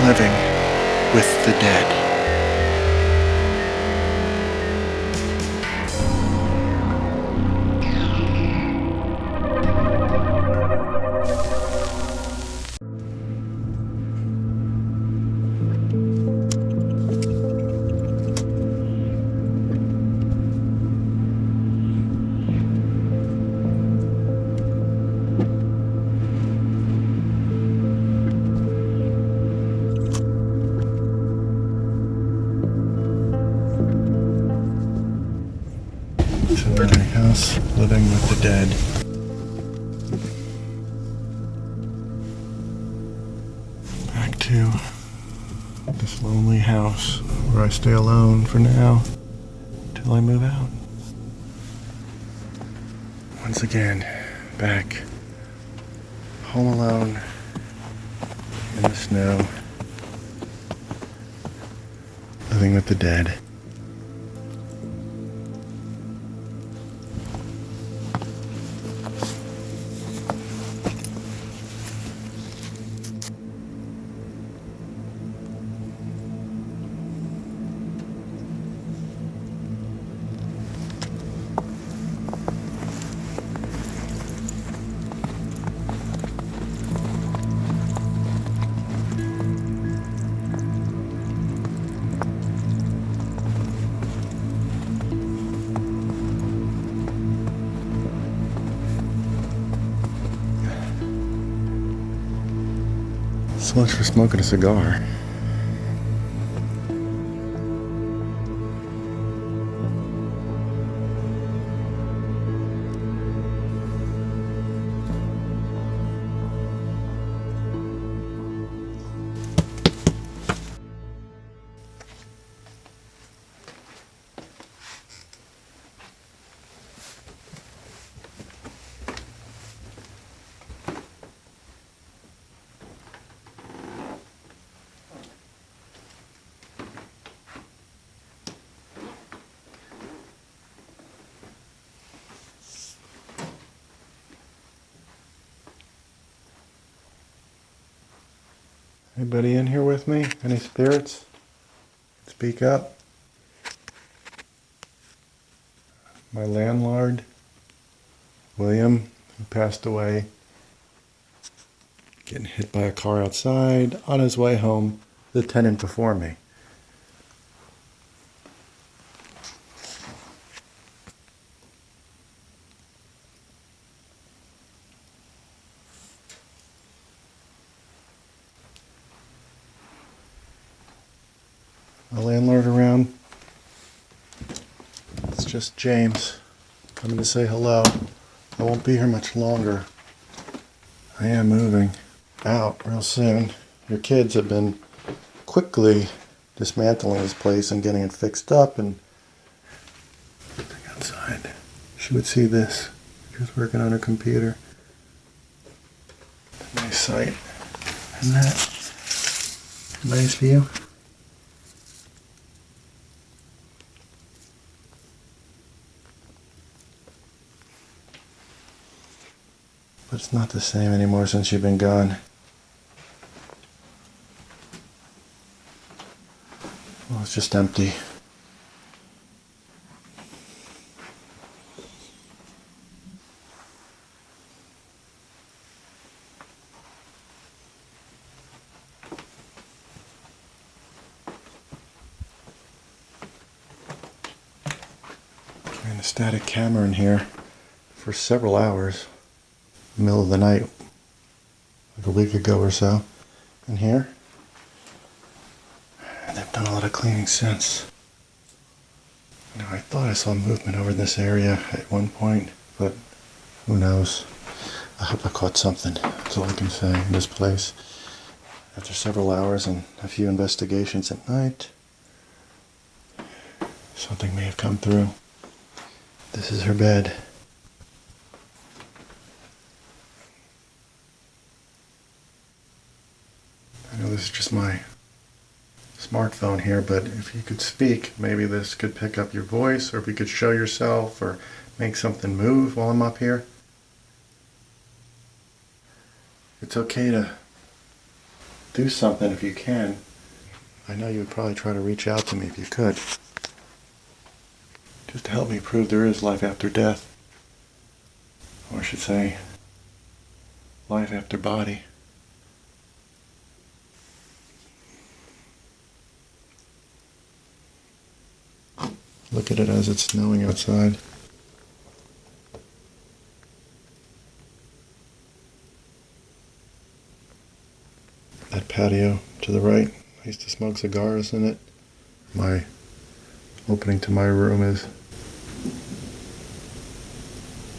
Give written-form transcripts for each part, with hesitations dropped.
living with the dead. My house, living with the dead. Back to this lonely house where I stay alone for now till I move out. Once again, back home alone in the snow, living with the dead. So much for smoking a cigar. Anybody in here with me? Any spirits? Speak up. My landlord, William, who passed away, getting hit by a car outside on his way home, the tenant before me. A landlord around? It's just James coming to say hello. I won't be here much longer. I am moving out real soon. Your kids have been quickly dismantling this place and getting it fixed up and everything outside. She would see this. She was working on her computer. Nice sight. Isn't that a nice view? But it's not the same anymore since you've been gone. Well, it's just empty. Carrying a static camera in here for several hours. Middle of the night, like a week ago or so, in here. And they've done a lot of cleaning since. You know, I thought I saw movement over this area at one point, but who knows? I hope I caught something. That's all I can say in this place. After several hours and a few investigations at night, something may have come through. This is her bed. I know this is just my smartphone here, but if you could speak, maybe this could pick up your voice, or if you could show yourself or make something move while I'm up here. It's okay to do something if you can. I know you would probably try to reach out to me if you could. Just to help me prove there is life after death. Or I should say, life after body. Look at it as it's snowing outside. That patio to the right, I used to smoke cigars in it. My opening to my room is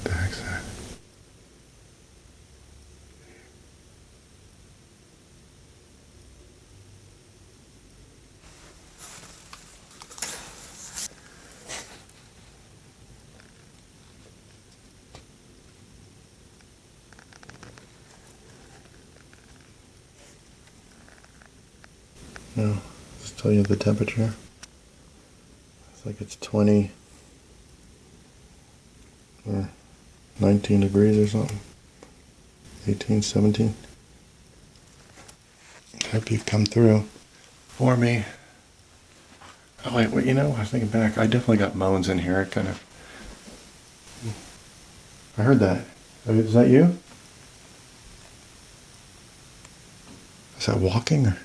backside. No, just tell you the temperature. It's like it's 20 or 19 degrees or something. 18, 17. Hope you come through for me. Oh wait, you know, I was thinking back. I definitely got moans in here. It kind of. I heard that. Is that you? Is that walking or?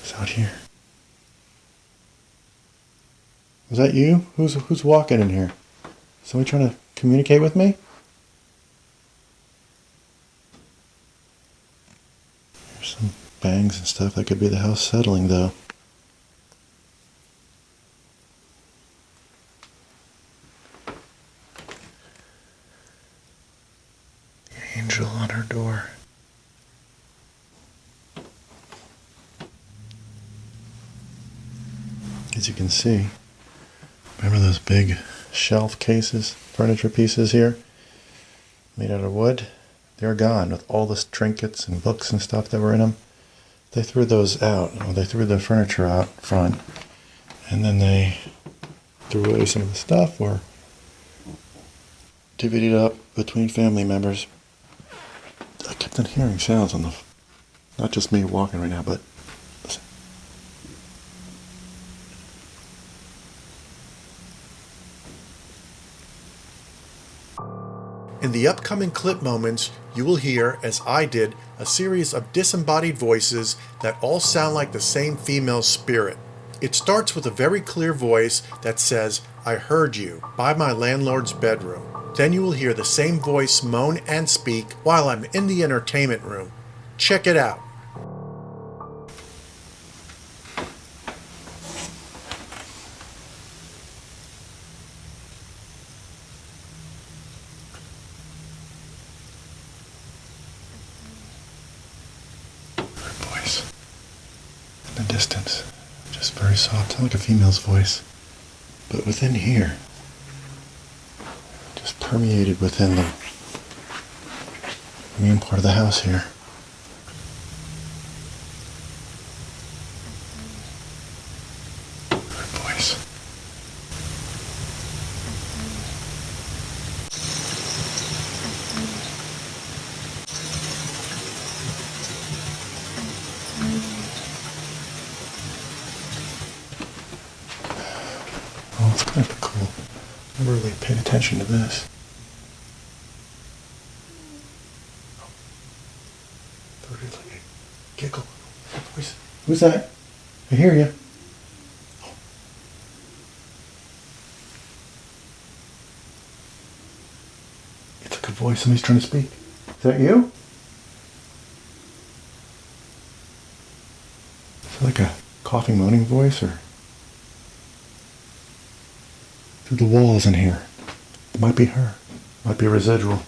It's out here. Was that you? Who's walking in here? Somebody trying to communicate with me? There's some bangs and stuff. That could be the house settling, though. The angel on her door. As you can see, remember those big shelf cases, furniture pieces here, made out of wood? They're gone with all the trinkets and books and stuff that were in them. They threw those out. Well, they threw the furniture out front, and then they threw away some of the stuff or divvied it up between family members. I kept on hearing sounds on the, not just me walking right now, but listen. In the upcoming clip moments, you will hear, as I did, a series of disembodied voices that all sound like the same female spirit. It starts with a very clear voice that says, "I heard you," by my landlord's bedroom. Then you will hear the same voice moan and speak while I'm in the entertainment room. Check it out. In the distance, just very soft, sound like a female's voice, but within here, just permeated within the main part of the house here. Her voice. Oh, it's kind of cool. I never really paid attention to this. Like a giggle. Who's that? I hear you. It's a good voice. Somebody's trying to speak. Is that you? Is it like a coughing, moaning voice, or through the walls in here? It might be her. Might be residual.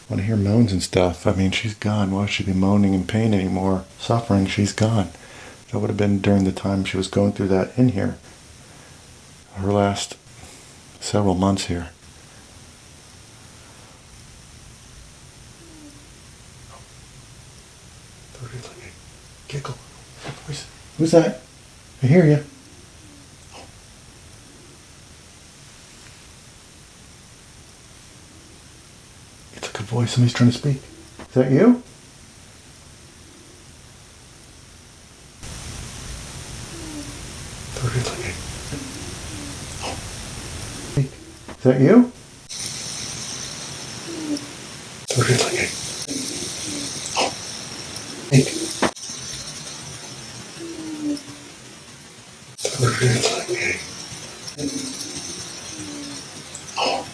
When I hear moans and stuff, I mean, she's gone. Why would she be moaning in pain anymore? Suffering, she's gone. That would have been during the time she was going through that in here. Her last several months here. Like a giggle. Who's that? I hear you. It's a good voice. Somebody's trying to speak. Is that you? Is that you? Really? Oh, hey. Really? Oh.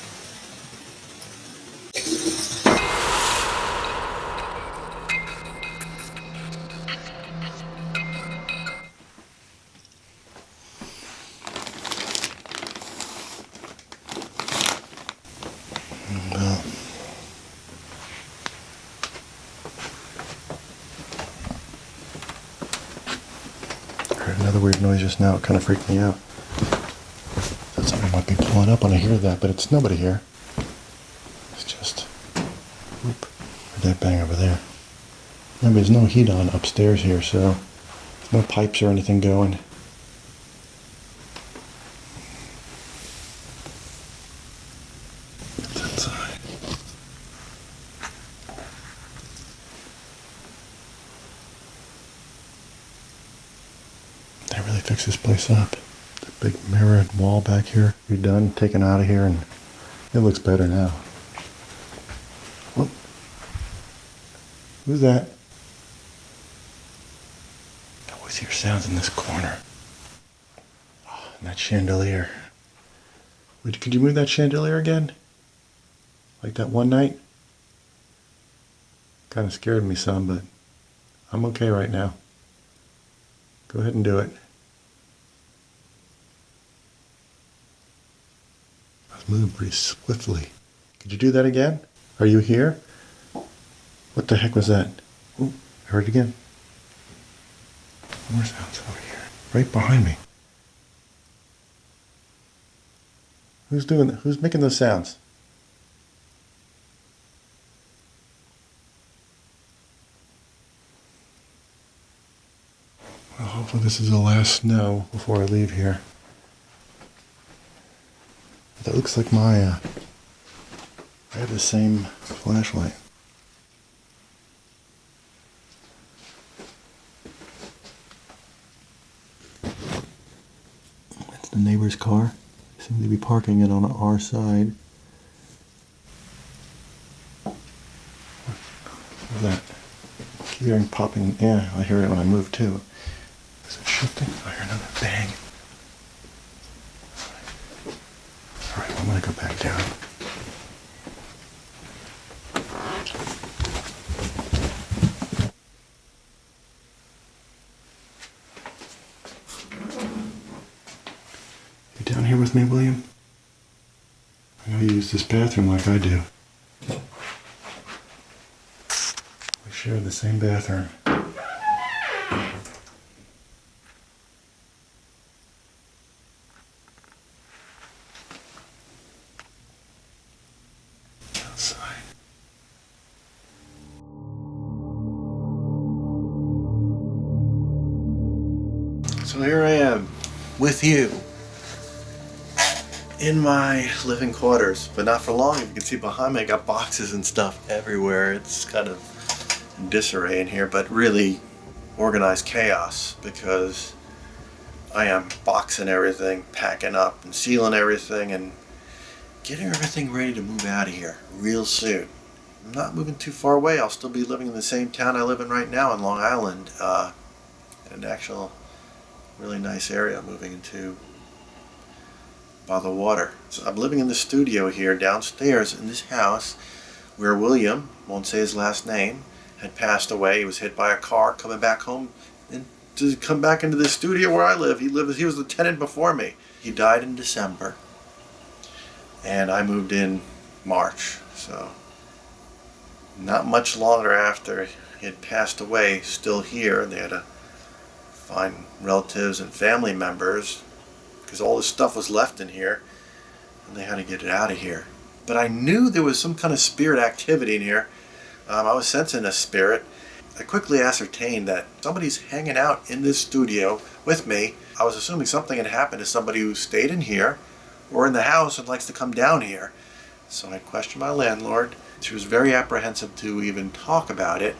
Well. I heard another weird noise just now. It kind of freaked me out. Thought somebody might be pulling up when I hear that, but it's nobody here. It's just whoop, that bang over there. Remember, there's no heat on upstairs here, so no pipes or anything going. It's inside. They really fixed this place up. The big mirrored wall back here, redone, taken out of here, and it looks better now. Whoop. Who's that? I always hear sounds in this corner. Oh, and that chandelier. Wait, could you move that chandelier again? Like that one night? Kind of scared me some, but I'm okay right now. Go ahead and do it. I was moving pretty swiftly. Could you do that again? Are you here? What the heck was that? Ooh, I heard it again. More sounds over here. Right behind me. Who's making those sounds? Well, hopefully this is the last snow before I leave here. That looks like I have the same flashlight. That's the neighbor's car. They seem to be parking it on our side. What's that? I keep hearing popping. Yeah, I hear it when I move too. Is it shifting? I hear another bang. Alright, well, I'm going to go back down. You down here with me, William? I know you use this bathroom like I do. We share the same bathroom. So here I am with you in my living quarters, but not for long. If you can see behind me, I got boxes and stuff everywhere. It's kind of disarray in here, but really organized chaos because I am boxing everything, packing up and sealing everything and getting everything ready to move out of here real soon. I'm not moving too far away. I'll still be living in the same town I live in right now in Long Island, in an actual really nice area I'm moving into by the water. So I'm living in the studio here downstairs in this house where William, won't say his last name, had passed away. He was hit by a car coming back home and to come back into the studio where I live. He was the tenant before me. He died in December and I moved in March. So not much longer after he had passed away, still here. They had to find relatives and family members because all this stuff was left in here and they had to get it out of here. But I knew there was some kind of spirit activity in here. I was sensing a spirit. I quickly ascertained that somebody's hanging out in this studio with me. I was assuming something had happened to somebody who stayed in here or in the house and likes to come down here. So I questioned my landlord. She was very apprehensive to even talk about it.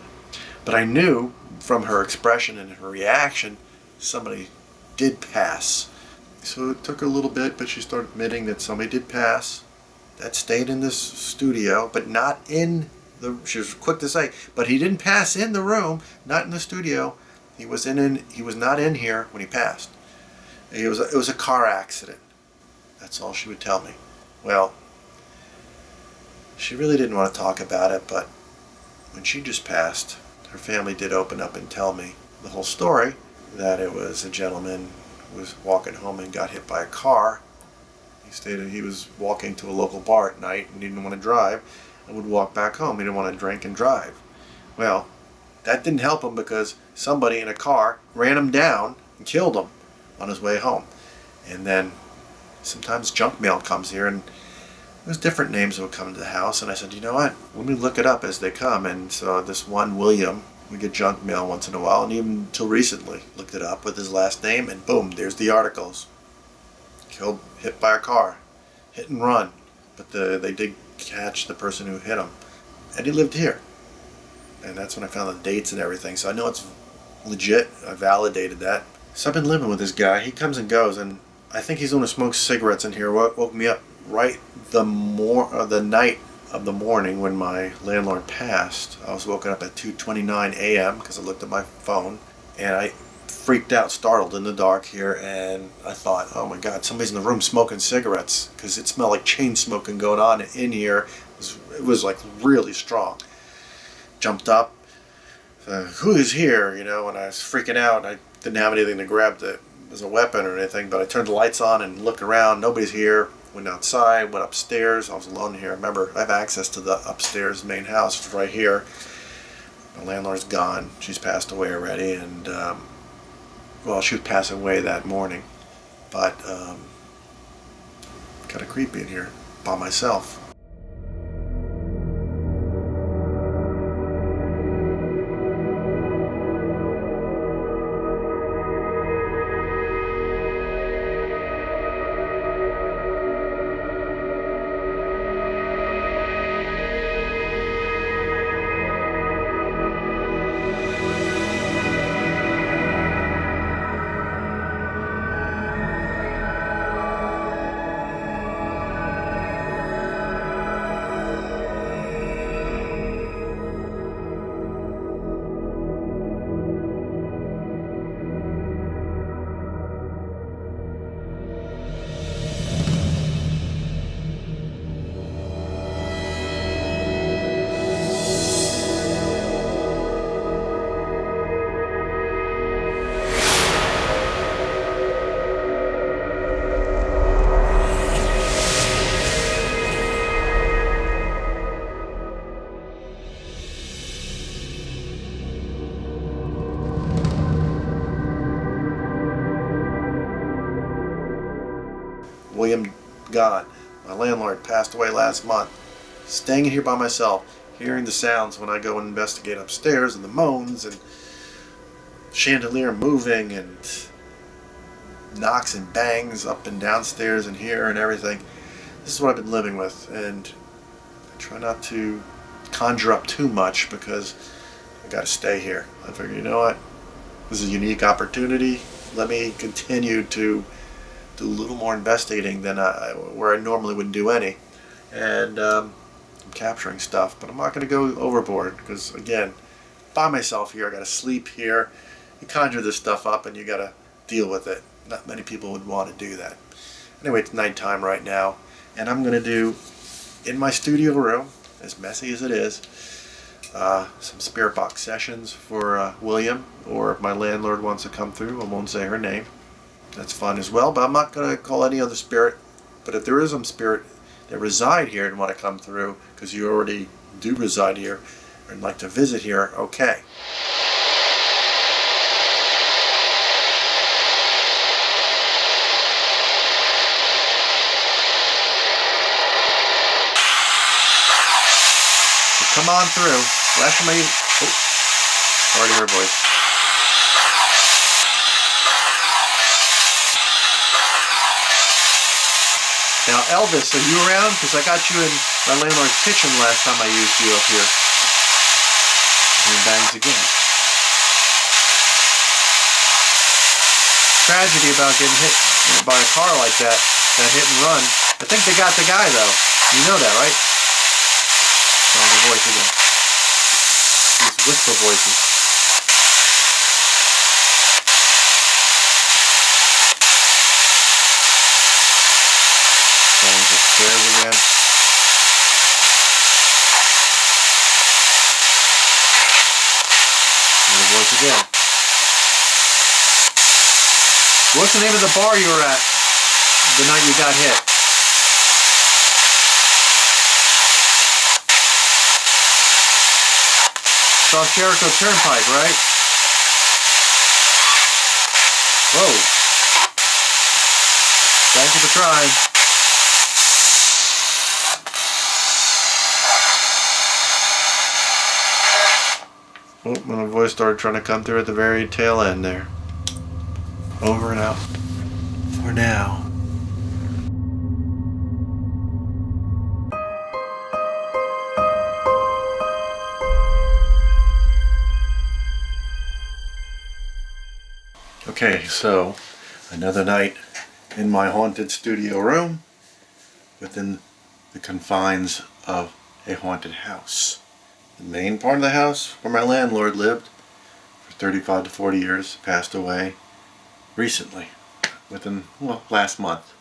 But I knew from her expression and her reaction, somebody did pass. So it took a little bit, but she started admitting that somebody did pass. that stayed in this studio, but not in the, she was quick to say, but he didn't pass in the room, not in the studio. He was not in here when he passed. It was a car accident. That's all she would tell me. Well, she really didn't want to talk about it, but when she just passed, her family did open up and tell me the whole story, that it was a gentleman who was walking home and got hit by a car. He stated he was walking to a local bar at night and didn't want to drive and would walk back home. He didn't want to drink and drive. Well, that didn't help him because somebody in a car ran him down and killed him on his way home. And then sometimes junk mail comes here, and there's different names that would come to the house. And I said, you know what, let me look it up as they come. And so this one William, we get junk mail once in a while, and even until recently looked it up with his last name, and boom, there's the articles. Killed, hit by a car, hit and run, but they did catch the person who hit him, and he lived here. And that's when I found the dates and everything, so I know it's legit. I validated that. So I've been living with this guy. He comes and goes, and I think he's the one who smokes cigarettes in here. Woke me up right the night of the morning when my landlord passed. I was woken up at 2:29 a.m. because I looked at my phone, and I freaked out, startled in the dark here, and I thought, oh my God, somebody's in the room smoking cigarettes, because it smelled like chain smoking going on in here. It was like really strong. Jumped up, who is here, you know, and I was freaking out. I didn't have anything to grab as a weapon or anything, but I turned the lights on and looked around. Nobody's here. Went outside, went upstairs. I was alone here. Remember, I have access to the upstairs main house. It's right here. My landlord's gone. She's passed away already, and well, she was passing away that morning, but kind of creepy in here by myself. William gone. My landlord passed away last month. Staying in here by myself, hearing the sounds when I go and investigate upstairs, and the moans and chandelier moving and knocks and bangs up and downstairs and here and everything. This is what I've been living with, and I try not to conjure up too much because I got to stay here. I figure, you know what, this is a unique opportunity. Let me continue to do a little more investigating than where I normally wouldn't do any, and I'm capturing stuff, but I'm not going to go overboard because, again, by myself here, I got to sleep here. You conjure this stuff up and you got to deal with it. Not many people would want to do that. Anyway, it's nighttime right now, and I'm going to do in my studio room, as messy as it is, some spirit box sessions for William, or if my landlord wants to come through, I won't say her name. That's fun as well, but I'm not going to call any other spirit. But if there is some spirit that reside here and want to come through, because you already do reside here and like to visit here, okay. So come on through. Last time already heard a voice. Now, Elvis, are you around? Because I got you in my landlord's kitchen last time I used you up here. He bangs again. Tragedy about getting hit by a car like that hit and run. I think they got the guy, though. You know that, right? Oh, the voice again. These whisper voices. Going upstairs again. And the voice again. What's the name of the bar you were at the night you got hit? South Jericho Turnpike, right? Whoa. Thank you for trying. Oh, my voice started trying to come through at the very tail end there. Over and out. For now. Okay, so another night in my haunted studio room within the confines of a haunted house. The main part of the house where my landlord lived for 35 to 40 years passed away recently, last month.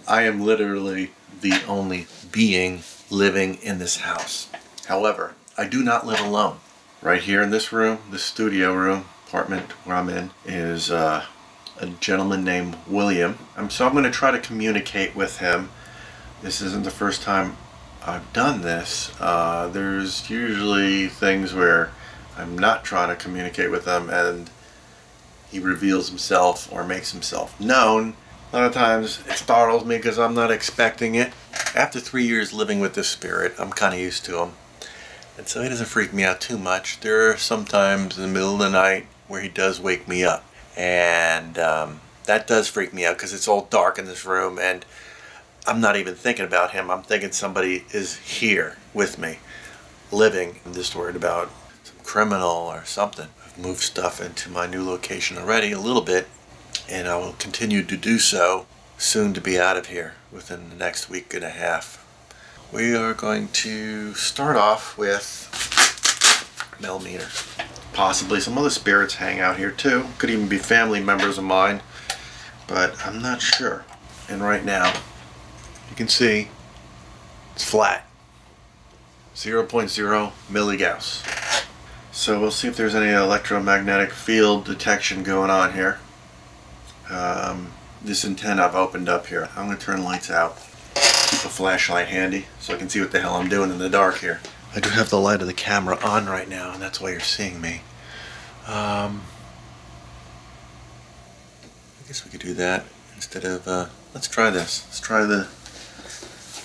I am literally the only being living in this house. However, I do not live alone. Right here in this room, the studio room, apartment where I'm in, is a gentleman named William. So I'm going to try to communicate with him. This isn't the first time I've done this. There's usually things where I'm not trying to communicate with him and he reveals himself or makes himself known. A lot of times it startles me because I'm not expecting it. After 3 years living with this spirit, I'm kind of used to him. And so he doesn't freak me out too much. There are some times in the middle of the night where he does wake me up. And that does freak me out because it's all dark in this room and I'm not even thinking about him. I'm thinking somebody is here with me, living. I'm just worried about some criminal or something. I've moved stuff into my new location already a little bit, and I will continue to do so, soon to be out of here within the next week and a half. We are going to start off with millimeter. Possibly some other spirits hang out here too. Could even be family members of mine, but I'm not sure. And right now, you can see it's flat. 0.0 milligauss. So we'll see if there's any electromagnetic field detection going on here. This antenna I've opened up here. I'm going to turn the lights out. Keep a flashlight handy so I can see what the hell I'm doing in the dark here. I do have the light of the camera on right now, and that's why you're seeing me. I guess we could do that instead of, let's try this. Let's try the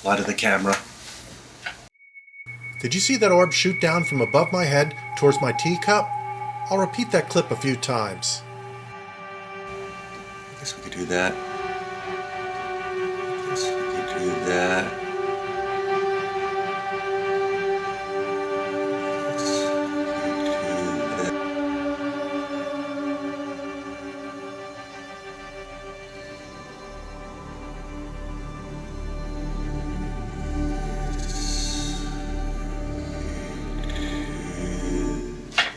light of the camera. Did you see that orb shoot down from above my head towards my teacup? I'll repeat that clip a few times. I guess we could do that. I guess we could do that.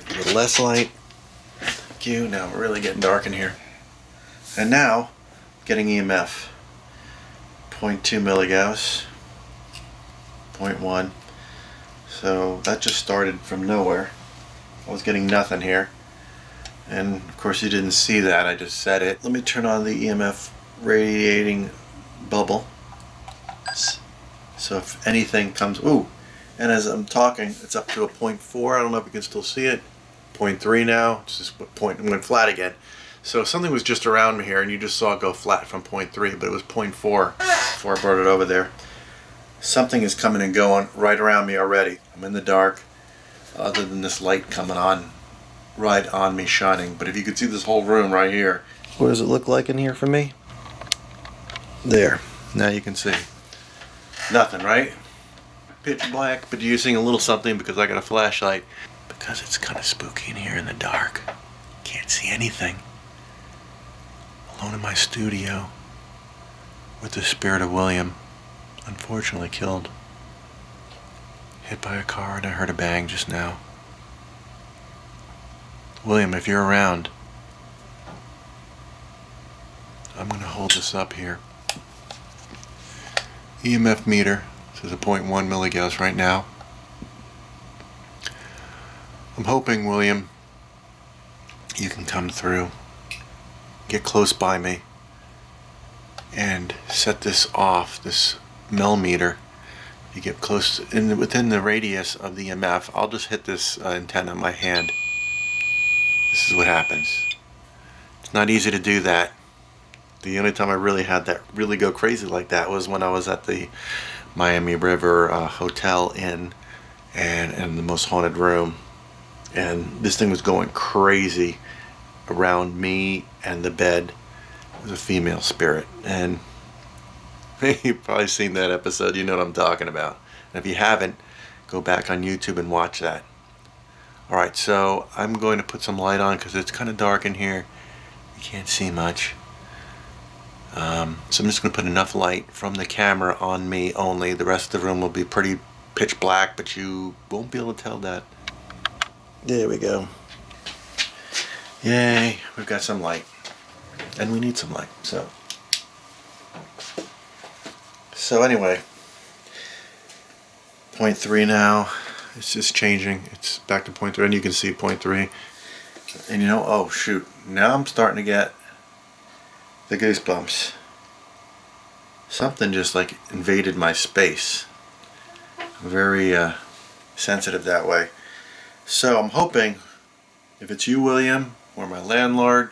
A little less light. Thank you. Now we're really getting dark in here. And now, getting EMF. 0.2 milligauss. 0.1. So that just started from nowhere. I was getting nothing here. And of course you didn't see that, I just said it. Let me turn on the EMF radiating bubble. So if anything comes, ooh, and as I'm talking, it's up to a 0.4. I don't know if you can still see it. 0.3 now, it's just it went flat again. So something was just around me here and you just saw it go flat from 0.3, but it was 0.4 before I brought it over there. Something is coming and going right around me already. I'm in the dark, other than this light coming on, right on me shining. But if you could see this whole room right here. What does it look like in here for me? There, now you can see. Nothing, right? Pitch black, but using a little something because I got a flashlight. Because it's kind of spooky in here in the dark. Can't see anything. Alone in my studio. with the spirit of William, unfortunately killed. Hit by a car, and I heard a bang just now. William, if you're around, I'm going to hold this up here. EMF meter says a 0.1 milligauss right now. I'm hoping, William, you can come through, get close by me, and set this off, this millimeter. You get close within the radius of the EMF. I'll just hit this antenna in my hand. This is what happens. It's not easy to do that. The only time I really had that really go crazy like that was when I was at the Miami River Hotel Inn and in the most haunted room. And this thing was going crazy around me and the bed. It was a female spirit. And you've probably seen that episode. You know what I'm talking about. And if you haven't, go back on YouTube and watch that. Alright, so I'm going to put some light on because it's kind of dark in here. You can't see much. So I'm just going to put enough light from the camera on me only. The rest of the room will be pretty pitch black, but you won't be able to tell that. There we go. Yay, we've got some light. And we need some light, So anyway, 0.3 now. It's just changing. It's back to 0.3, and you can see 0.3. And you know, oh shoot, now I'm starting to get the goosebumps. Something just like invaded my space. I'm very sensitive that way. So I'm hoping, if it's you, William, or my landlord,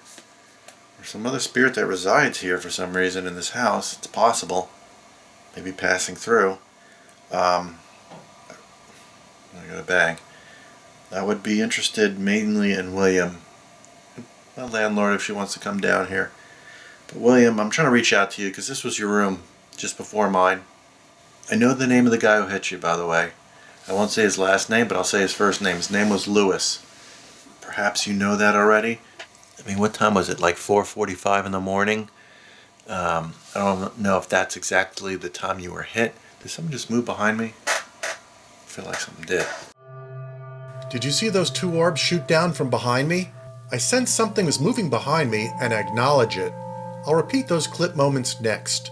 or some other spirit that resides here for some reason in this house, it's possible, maybe passing through. I got a bag. I would be interested mainly in William, my landlord, if she wants to come down here. But William, I'm trying to reach out to you because this was your room just before mine. I know the name of the guy who hit you, by the way. I won't say his last name, but I'll say his first name. His name was Lewis. Perhaps you know that already. I mean, what time was it? Like 4:45 in the morning? I don't know if that's exactly the time you were hit. Did someone just move behind me? I feel like something did. Did you see those two orbs shoot down from behind me? I sensed something was moving behind me and I acknowledge it. I'll repeat those clip moments next.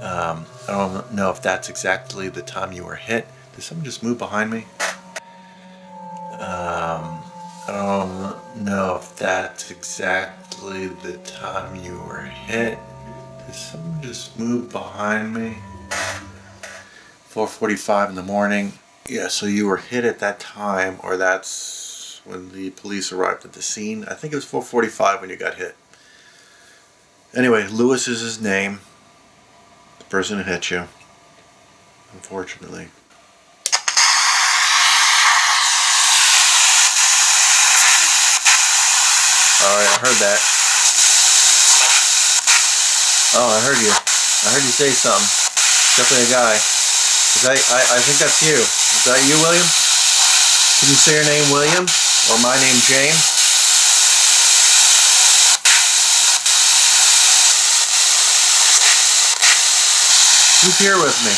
I don't know if that's exactly the time you were hit. Did someone just move behind me? I don't know if that's exactly the time you were hit. Did someone just move behind me? 4:45 in the morning. Yeah, so you were hit at that time, or that's when the police arrived at the scene. I think it was 4:45 when you got hit. Anyway, Lewis is his name. The person who hit you. Unfortunately. Alright, I heard that. Oh, I heard you. I heard you say something. Definitely a guy. I think that's you. Is that you, William? Can you say your name, William? Or my name, James? Who's here with me?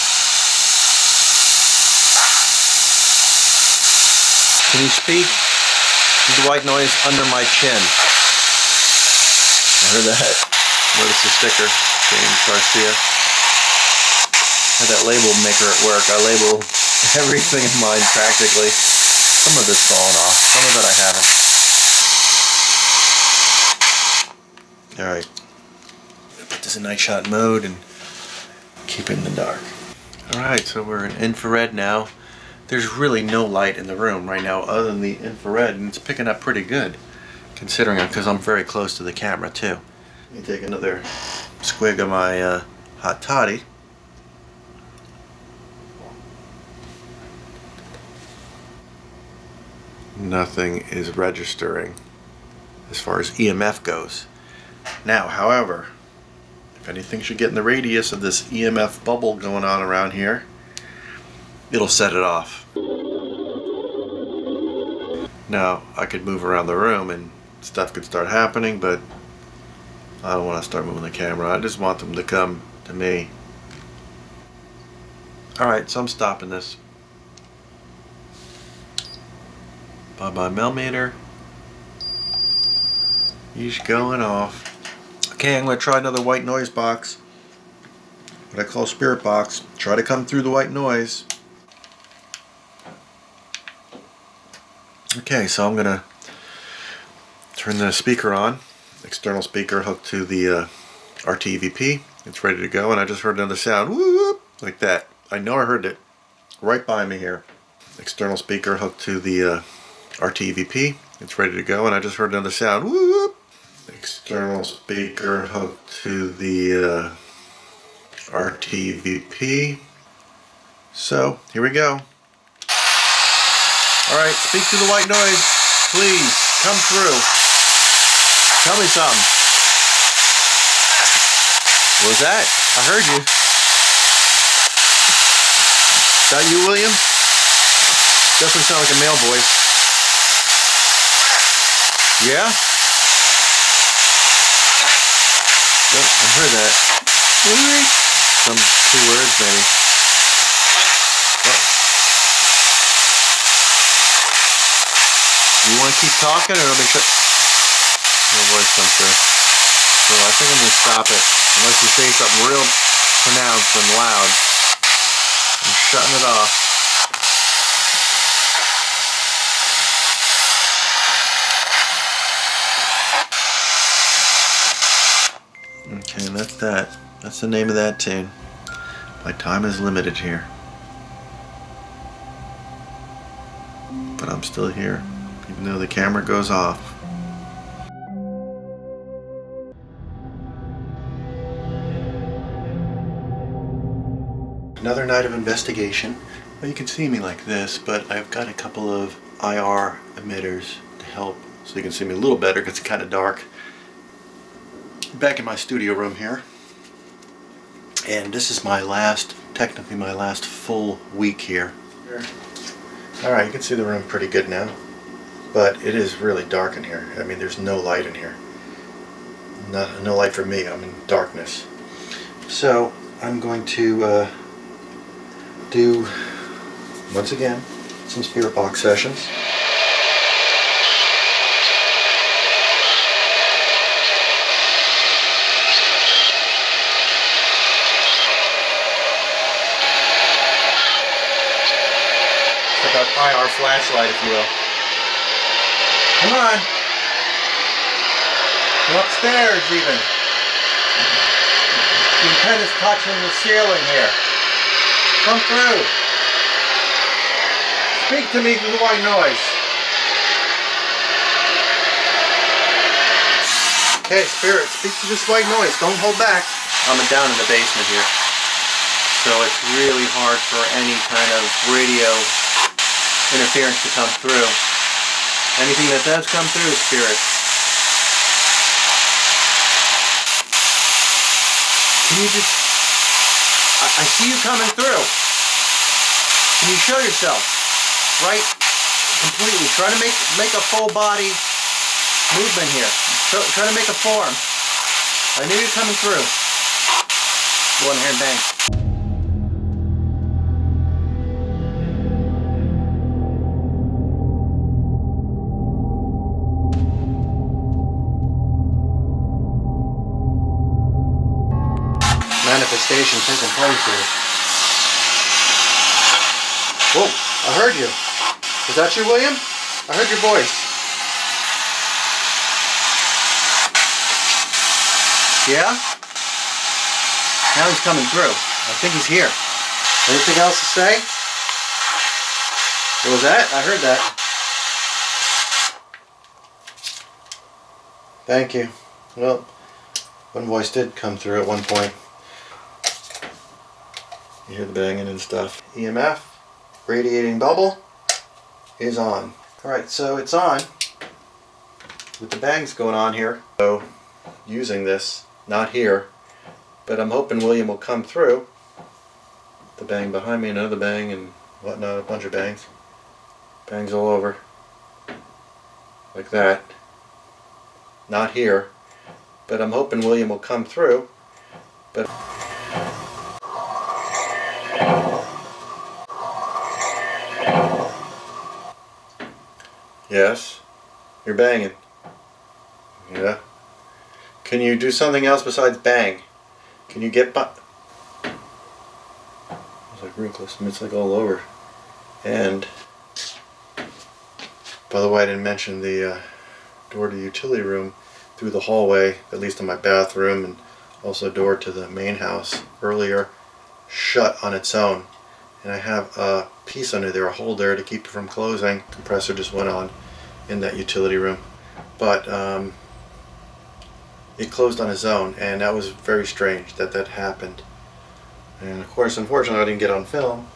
Can you speak? There's a white noise under my chin. I heard that. Notice the sticker. James Garcia. I had that label maker at work. I label everything in mine practically. Some of it's fallen off. Some of it I haven't. Alright. Put this in night shot mode and keep it in the dark. Alright, so we're in infrared now. There's really no light in the room right now other than the infrared, and it's picking up pretty good considering it, because I'm very close to the camera too. Let me take another squig of my hot toddy. Nothing is registering as far as EMF goes. Now, however, if anything should get in the radius of this EMF bubble going on around here, it'll set it off. Now, I could move around the room and stuff could start happening, but I don't want to start moving the camera. I just want them to come to me. Alright, so I'm stopping this. Bye-bye millimeter. He's going off. Okay, I'm going to try another white noise box. What I call spirit box. Try to come through the white noise. Okay, so I'm going to turn the speaker on. External speaker hooked to the RTVP. It's ready to go, and I just heard another sound. Whoop, like that. I know I heard it right by me here. External speaker hooked to the RTVP. It's ready to go, and I just heard another sound. Whoop. External speaker hooked to the RTVP. So, here we go. Alright, speak to the white noise. Please, come through. Tell me something. What was that? I heard you. Is that you, William? Definitely sound like a male voice. Yeah? Oh, I heard that. Some 2 words, maybe. Oh. Do you want to keep talking, or let me shut? No voice comes through. So I think I'm going to stop it. Unless you say something real pronounced and loud. I'm shutting it off. Okay, and that's that. That's the name of that tune. My time is limited here. But I'm still here, even though the camera goes off. Another night of investigation. Well, you can see me like this, but I've got a couple of IR emitters to help so you can see me a little better because it's kind of dark. Back in my studio room here. And this is technically my last full week here. Alright, you can see the room pretty good now. But it is really dark in here. I mean, there's no light in here. No light for me. I'm in darkness. So, I'm going to do, once again, some spirit box sessions. Like an IR flashlight, if you will. Come on. Go upstairs, even. The antenna's touching the ceiling here. Come through. Speak to me through the white noise. Okay, spirit, speak to this white noise. Don't hold back. I'm down in the basement here. So it's really hard for any kind of radio interference to come through. Anything that does come through, spirit. Can you just... I see you coming through. Can you show yourself? Right? Completely. Try to make a full body movement here. Try to make a form. I knew you're coming through. Go in here and bang. Manifestation taking place here. Whoa, I heard you. Is that you, William? I heard your voice. Yeah? Now he's coming through. I think he's here. Anything else to say? What was that? I heard that. Thank you. Well, one voice did come through at one point. You hear the banging and stuff. EMF, radiating bubble, is on. Alright, so it's on with the bangs going on here. So, using this, not here, but I'm hoping William will come through. The bang behind me, another bang and whatnot, a bunch of bangs. Bangs all over. Like that. Not here, but I'm hoping William will come through. But yes, you're banging. Yeah. Can you do something else besides bang? Can you get by? It's like wrinkles. It's like all over. And by the way, I didn't mention the door to the utility room through the hallway, at least in my bathroom, and also door to the main house earlier, shut on its own. And I have a piece under there, a hole there to keep it from closing. Compressor just went on in that utility room. But it closed on its own, and that was very strange that happened. And of course, unfortunately, I didn't get on film.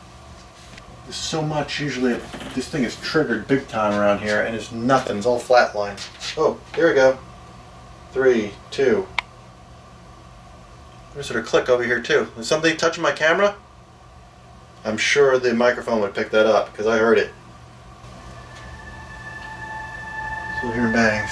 There's so much, usually this thing is triggered big time around here, and it's nothing, it's all flatline. Oh, here we go. 3, 2. There's sort of click over here too. Is something touching my camera? I'm sure the microphone would pick that up, because I heard it. Still hearing bangs.